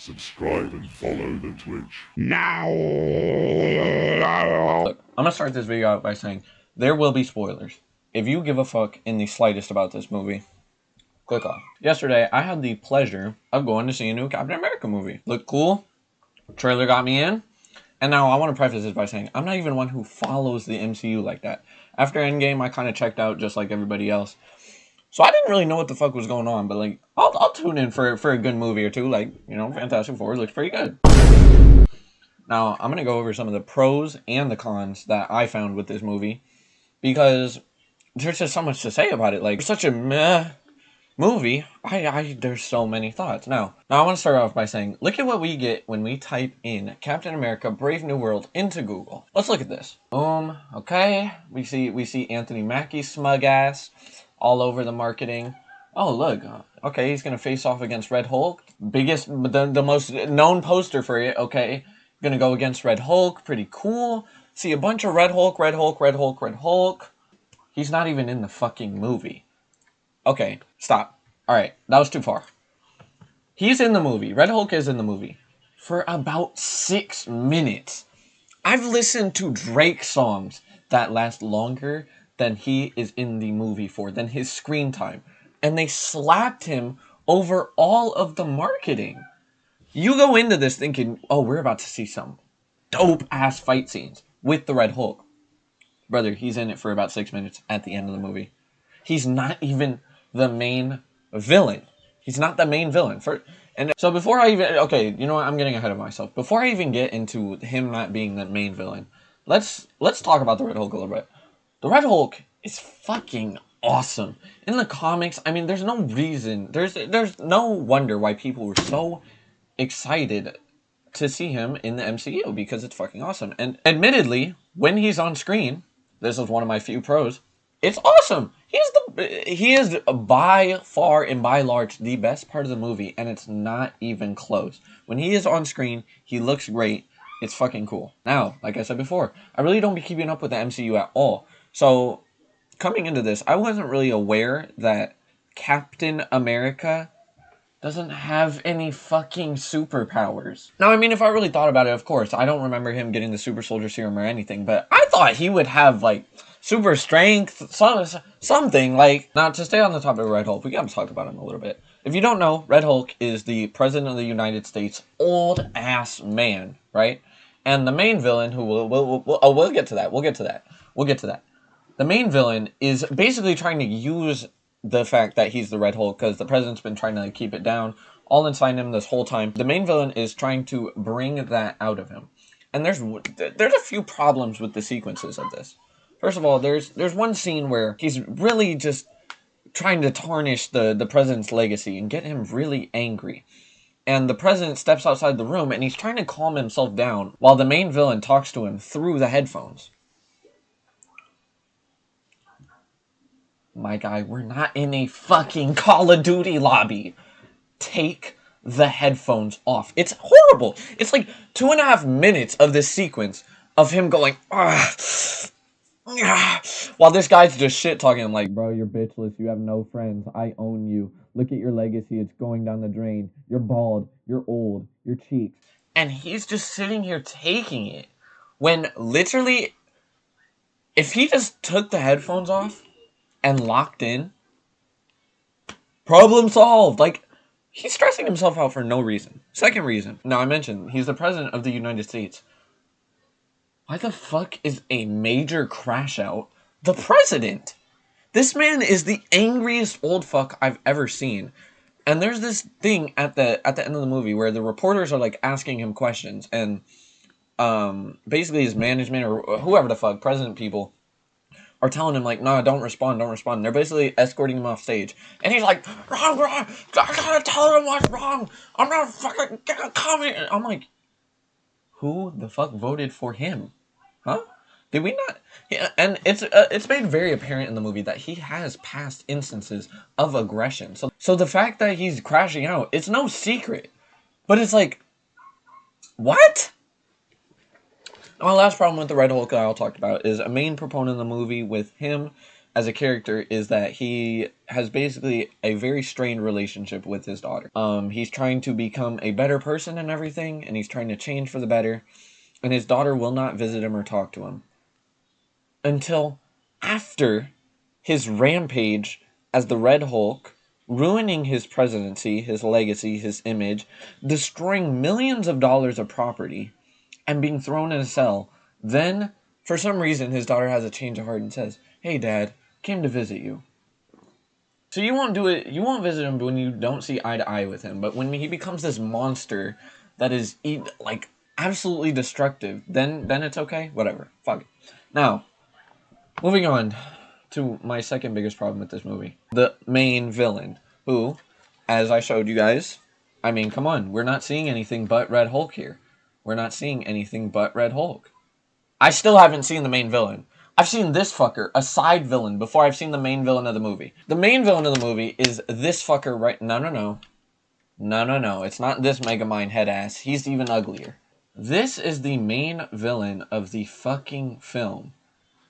Subscribe and follow the Twitch. Now. Look, I'm gonna start this video out by saying there will be spoilers. If you give a fuck in the slightest about this movie, click off. Yesterday, I had the pleasure of going to see a new Captain America movie. Looked cool. Trailer got me in. And now I want to preface this by saying I'm not even one who follows the MCU like that. After Endgame, I kind of checked out just like everybody else. So I didn't really know what the fuck was going on, but like I'll tune in for a good movie or two. Like, you know, Fantastic Four looks pretty good. Now I'm gonna go over some of the pros and the cons that I found with this movie, because there's just so much to say about it. Like, it's such a meh movie. There's so many thoughts. Now I want to start off by saying, look at what we get when we type in Captain America Brave New World into Google. Let's look at this. Boom. Okay. We see Anthony Mackie's smug ass all over the marketing. Oh, look. Okay, he's gonna face off against Red Hulk. The most known poster for it. Okay, gonna go against Red Hulk. Pretty cool. See a bunch of Red Hulk, Red Hulk, Red Hulk, Red Hulk. He's not even in the fucking movie. Okay, stop. Alright, that was too far. He's in the movie. Red Hulk is in the movie. For about 6 minutes. I've listened to Drake songs that last longer than he is in the movie for, than his screen time. And they slapped him over all of the marketing. You go into this thinking, oh, we're about to see some dope-ass fight scenes with the Red Hulk. Brother, he's in it for about 6 minutes at the end of the movie. He's not even the main villain. He's not the main villain. So before I even... Okay, you know what? I'm getting ahead of myself. Before I even get into him not being the main villain, let's talk about the Red Hulk a little bit. The Red Hulk is fucking awesome. In the comics, I mean, there's no reason... There's no wonder why people were so excited to see him in the MCU, because it's fucking awesome. And admittedly, when he's on screen, this is one of my few pros, it's awesome. He is by far and by large the best part of the movie, and it's not even close. When he is on screen, he looks great. It's fucking cool. Now, like I said before, I really don't be keeping up with the MCU at all. So, coming into this, I wasn't really aware that Captain America doesn't have any fucking superpowers. Now, I mean, if I really thought about it, of course, I don't remember him getting the super soldier serum or anything, but I thought he would have, like, super strength, something, like... Now, to stay on the topic of Red Hulk, we gotta talk about him a little bit. If you don't know, Red Hulk is the President of the United States, old-ass man, right? And the main villain, who we'll get to that, we'll get to that. The main villain is basically trying to use the fact that he's the Red Hulk, because the president's been trying to keep it down all inside him this whole time. The main villain is trying to bring that out of him. And there's a few problems with the sequences of this. First of all, there's one scene where he's really just trying to tarnish the president's legacy and get him really angry. And the president steps outside the room and he's trying to calm himself down while the main villain talks to him through the headphones. My guy, we're not in a fucking Call of Duty lobby. Take the headphones off. It's horrible. It's like 2.5 minutes of this sequence of him going, while this guy's just shit talking. I'm like, bro, you're bitchless. You have no friends. I own you. Look at your legacy. It's going down the drain. You're bald. You're old. Your cheeks. And he's just sitting here taking it. When literally, if he just took the headphones off and locked in, problem solved. Like, he's stressing himself out for no reason. Second reason. Now, I mentioned he's the president of the United States. Why the fuck is a major crash out the president? This man is the angriest old fuck I've ever seen. And there's this thing at the end of the movie where the reporters are like asking him questions, and basically his management or whoever the fuck, president people, are telling him, like, no, don't respond. They're basically escorting him off stage. And he's like, wrong, I gotta tell him what's wrong. I'm not fucking coming. I'm like, who the fuck voted for him? Huh? Did we not? Yeah, and it's made very apparent in the movie that he has past instances of aggression. So the fact that he's crashing out, it's no secret. But it's like, what? My last problem with the Red Hulk that I talked about is a main proponent of the movie with him as a character is that he has basically a very strained relationship with his daughter. He's trying to become a better person and everything, and he's trying to change for the better, and his daughter will not visit him or talk to him until after his rampage as the Red Hulk, ruining his presidency, his legacy, his image, destroying millions of dollars of property, and being thrown in a cell. Then, for some reason, his daughter has a change of heart and says, "Hey, Dad, came to visit you." So you won't do it. You won't visit him when you don't see eye to eye with him. But when he becomes this monster that is like absolutely destructive, then it's okay. Whatever. Fuck it. Now, moving on to my second biggest problem with this movie, the main villain, who, as I showed you guys, I mean, come on, we're not seeing anything but Red Hulk here. We're not seeing anything but Red Hulk. I still haven't seen the main villain. I've seen this fucker, a side villain, before I've seen the main villain of the movie. The main villain of the movie is this fucker right... No. It's not this Megamind head ass. He's even uglier. This is the main villain of the fucking film,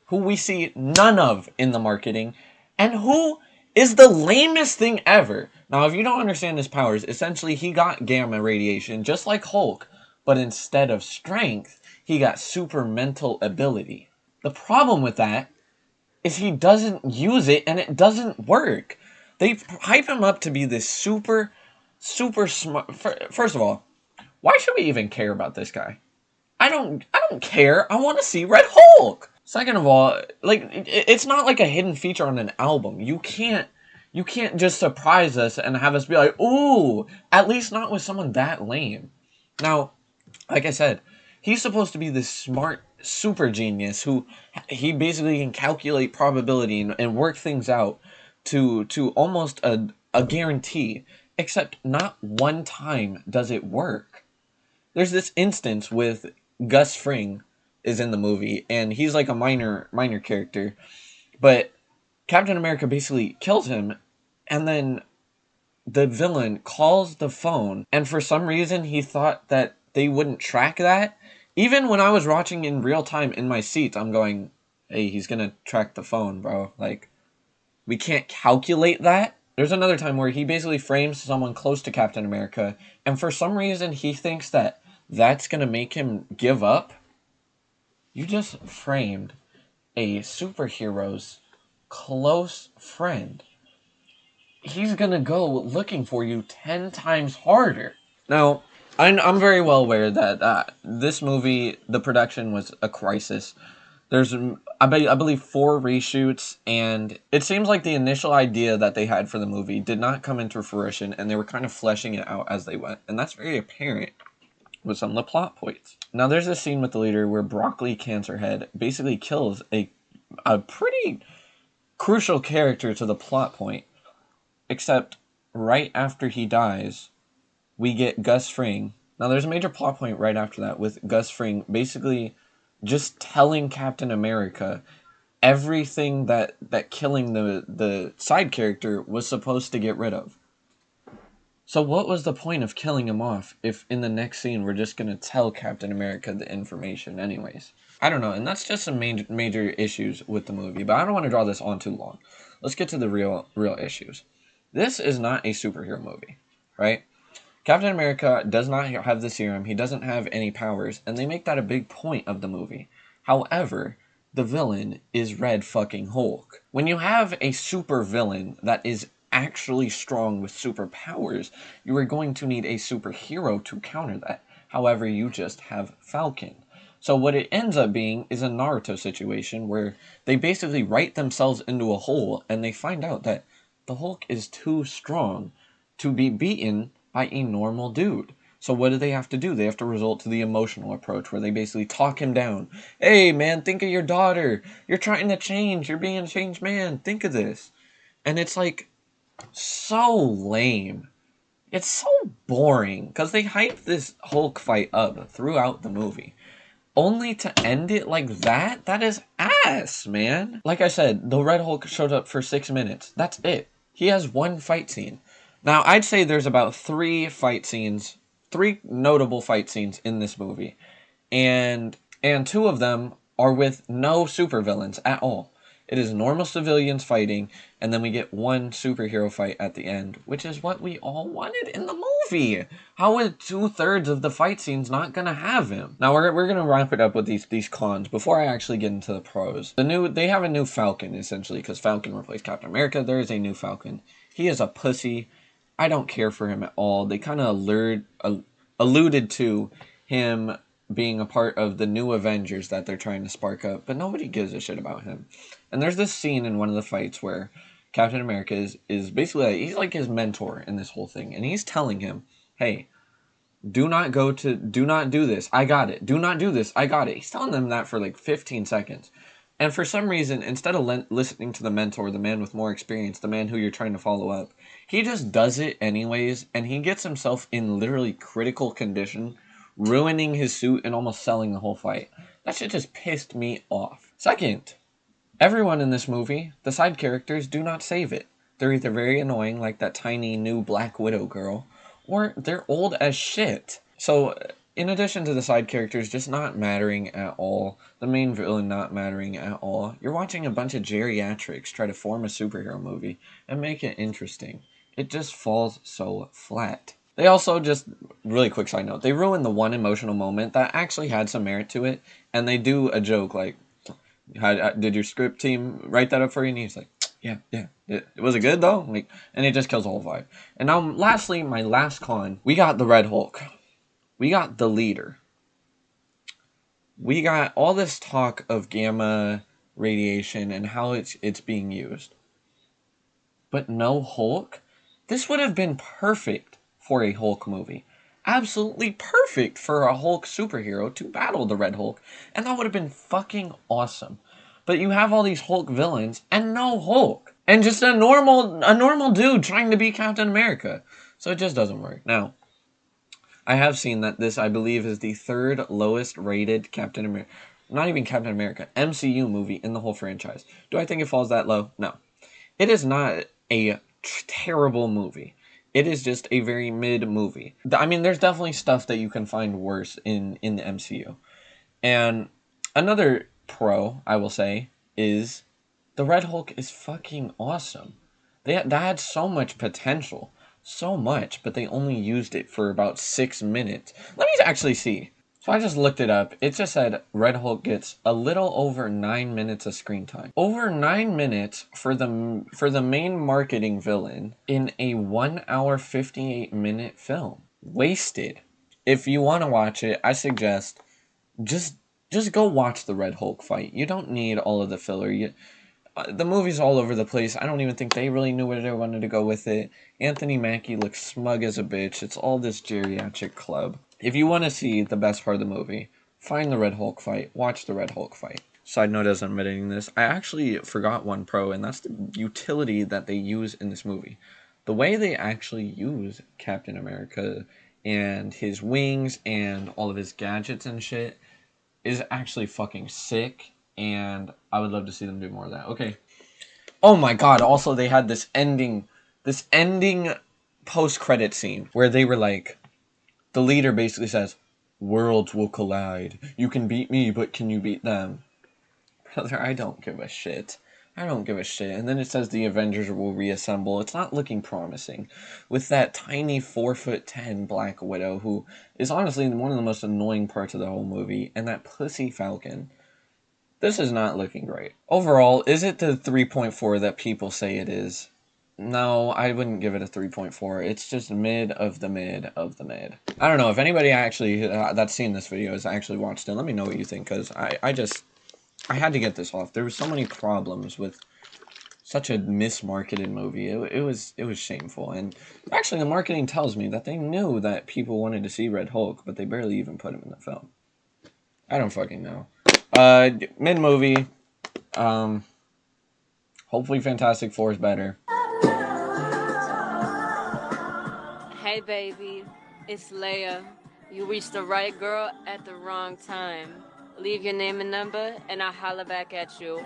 who we see none of in the marketing, and who is the lamest thing ever. Now, if you don't understand his powers, essentially he got gamma radiation, just like Hulk, but instead of strength, he got super mental ability. The problem with that is he doesn't use it, and it doesn't work. They hype him up to be this super smart... First of all, why should we even care about this guy? I don't care. I want to see Red Hulk. Second of all, like, it's not like a hidden feature on an album. You can't just surprise us and have us be like, ooh, at least not with someone that lame. Now, like I said, he's supposed to be this smart super genius who he basically can calculate probability and work things out to almost a guarantee, except not one time does it work. There's this instance with Gus Fring is in the movie, and he's like a minor character, but Captain America basically kills him, and then the villain calls the phone, and for some reason he thought that they wouldn't track that. Even when I was watching in real time in my seat, I'm going, hey, he's gonna track the phone, bro. Like, we can't calculate that. There's another time where he basically frames someone close to Captain America, and for some reason he thinks that that's gonna make him give up. You just framed a superhero's close friend. He's gonna go looking for you 10 times harder. Now, I'm very well aware that this movie, the production was a crisis. There's, I believe, 4 reshoots, and it seems like the initial idea that they had for the movie did not come into fruition, and they were kind of fleshing it out as they went. And that's very apparent with some of the plot points. Now, there's this scene with the leader where Broccoli Cancerhead basically kills a pretty crucial character to the plot point, except right after he dies, we get Gus Fring. Now, there's a major plot point right after that with Gus Fring basically just telling Captain America everything that killing the side character was supposed to get rid of. So what was the point of killing him off if in the next scene we're just going to tell Captain America the information anyways? I don't know, and that's just some major issues with the movie, but I don't want to draw this on too long. Let's get to the real issues. This is not a superhero movie, right? Captain America does not have the serum, he doesn't have any powers, and they make that a big point of the movie. However, the villain is Red fucking Hulk. When you have a super villain that is actually strong with superpowers, you are going to need a superhero to counter that. However, you just have Falcon. So what it ends up being is a Naruto situation where they basically write themselves into a hole, and they find out that the Hulk is too strong to be beaten by a normal dude. So what do they have to do? They have to resort to the emotional approach where they basically talk him down. Hey man, think of your daughter. You're trying to change. You're being a changed man. Think of this. And it's like so lame. It's so boring because they hype this Hulk fight up throughout the movie, only to end it like that. That is ass, man. Like I said, the Red Hulk showed up for 6 minutes. That's it. He has one fight scene. Now, I'd say there's about 3 notable fight scenes in this movie. And 2 of them are with no supervillains at all. It is normal civilians fighting, and then we get one superhero fight at the end, which is what we all wanted in the movie. How is 2/3 of the fight scenes not gonna have him? Now we're gonna wrap it up with these cons before I actually get into the pros. They have a new Falcon essentially because Falcon replaced Captain America. There is a new Falcon. He is a pussy. I don't care for him at all. They kind of alluded to him being a part of the new Avengers that they're trying to spark up, but nobody gives a shit about him. And there's this scene in one of the fights where Captain America is basically, he's like his mentor in this whole thing, and he's telling him, hey, do not do this, I got it. Do not do this, I got it. He's telling them that for like 15 seconds. And for some reason, instead of listening to the mentor, the man with more experience, the man who you're trying to follow up, he just does it anyways, and he gets himself in literally critical condition, ruining his suit and almost selling the whole fight. That shit just pissed me off. Second, everyone in this movie, the side characters, do not save it. They're either very annoying, like that tiny new Black Widow girl, or they're old as shit. So, in addition to the side characters just not mattering at all, the main villain not mattering at all, you're watching a bunch of geriatrics try to form a superhero movie and make it interesting. It just falls so flat. They also just, really quick side note, they ruined the one emotional moment that actually had some merit to it, and they do a joke like, did your script team write that up for you? And he's like, yeah. Was it good though? Like, and it just kills the whole vibe. And now, lastly, my last con, we got the Red Hulk. We got the leader. We got all this talk of gamma radiation and how it's being used. But no Hulk? This would have been perfect for a Hulk movie. Absolutely perfect for a Hulk superhero to battle the Red Hulk. And that would have been fucking awesome. But you have all these Hulk villains and no Hulk. And just a normal dude trying to be Captain America. So it just doesn't work. Now, I have seen that this, I believe, is the third lowest rated Captain America, not even Captain America, MCU movie in the whole franchise. Do I think it falls that low? No. It is not a terrible movie. It is just a very mid movie. I mean, there's definitely stuff that you can find worse in the MCU. And another pro, I will say, is the Red Hulk is fucking awesome. That had so much potential. So much, but they only used it for about 6 minutes. Let me actually see. So I just looked it up. It just said Red Hulk gets a little over 9 minutes of screen time. Over 9 minutes for the main marketing villain in a 1 hour 58-minute film. Wasted. If you want to watch it, I suggest just go watch the Red Hulk fight. You don't need all of the filler. The movie's all over the place. I don't even think they really knew where they wanted to go with it. Anthony Mackie looks smug as a bitch. It's all this geriatric club. If you want to see the best part of the movie, find the Red Hulk fight. Watch the Red Hulk fight. Side note as I'm editing this, I actually forgot one pro, and that's the utility that they use in this movie. The way they actually use Captain America and his wings and all of his gadgets and shit is actually fucking sick. And I would love to see them do more of that. Okay. Oh my god, also they had this ending post-credit scene where they were like, the leader basically says, worlds will collide. You can beat me, but can you beat them? Brother, I don't give a shit. I don't give a shit. And then it says the Avengers will reassemble. It's not looking promising. With that tiny 4'10" Black Widow, who is honestly one of the most annoying parts of the whole movie, and that pussy Falcon. This is not looking great. Overall, is it the 3.4 that people say it is? No, I wouldn't give it a 3.4. It's just mid of the mid of the mid. I don't know, if anybody actually that's seen this video has actually watched it, let me know what you think, because I had to get this off. There were so many problems with such a mismarketed movie. It was shameful. And actually, the marketing tells me that they knew that people wanted to see Red Hulk, but they barely even put him in the film. I don't fucking know. Mid-movie, hopefully Fantastic Four is better. Hey baby, it's Leia. You reached the right girl at the wrong time. Leave your name and number and I'll holler back at you.